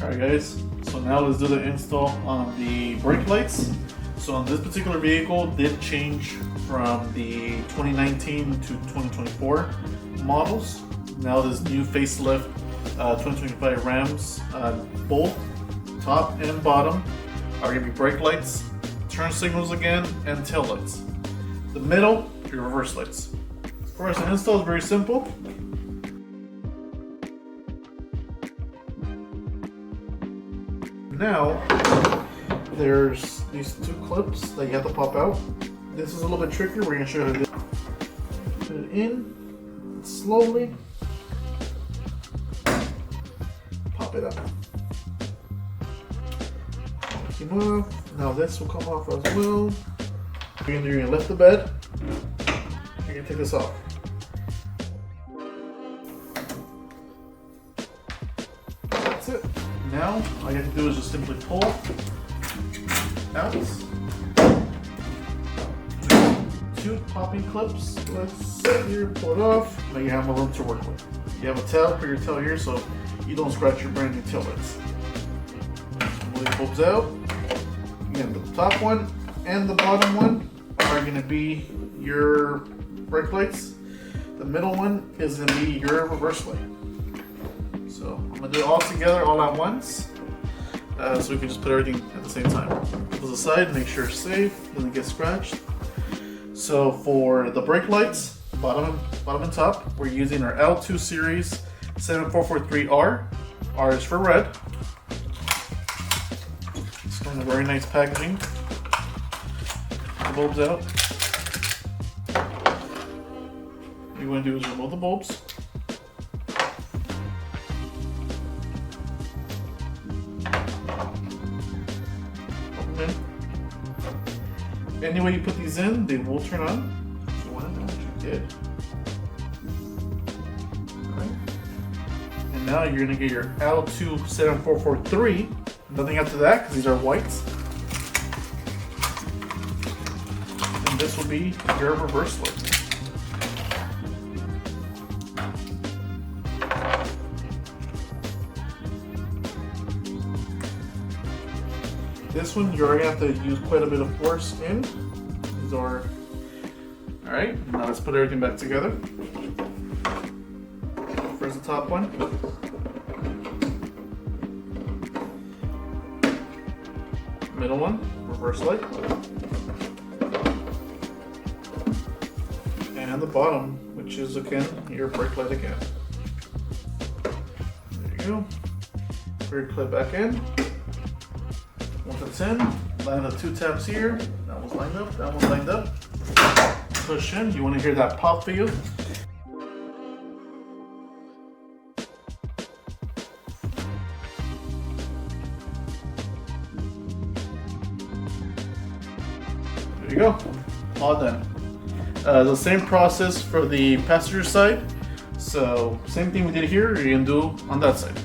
Alright guys, so now let's do the install on the brake lights. So on this particular vehicle did change from the 2019 to 2024 models. Now this new facelift 2025 Rams, both top and bottom are going to be brake lights, turn signals again, and tail lights. The middle, your reverse lights. Of course, the install is very simple. Now, there's these two clips that you have to pop out. This is a little bit trickier. We're going to show you how to do it. Put it in, slowly pop it up. Came off. Now this will come off as well. You're going to lift the bed. You're going to take this off. That's it. Now, all you have to do is just simply pull out. Two popping clips. Let's sit here, pull it off. Now you have more room to work with. You have a tail, put your tail here so you don't scratch your brand new tail lights. Pull the bulbs out. Again, the top one and the bottom one are going to be your brake lights. The middle one is going to be your reverse light. So I'm going to do it all together, all at once, so we can just put everything at the same time. Pull this aside, make sure it's safe, doesn't get scratched. So for the brake lights, bottom and top, we're using our L2 series 7443R. R is for red. It's got a very nice packaging. The bulbs out. What you want to do is remove the bulbs. Any way you put these in, they will turn on. If you want to know what you did. Alright. And now you're going to get your L2-7443. Nothing after that, because these are whites. And this will be your reverse light. This one, you're going to have to use quite a bit of force in. These are... Alright, now let's put everything back together. First the top one. Middle one, reverse light. And the bottom, which is again, your brake light again. There you go. Put your clip back in. Once it's in, line the two tabs here. That one's lined up, that one's lined up. Push in, you want to hear that pop feel. There you go, all done. The same process for the passenger side. So same thing we did here, you're going to do on that side.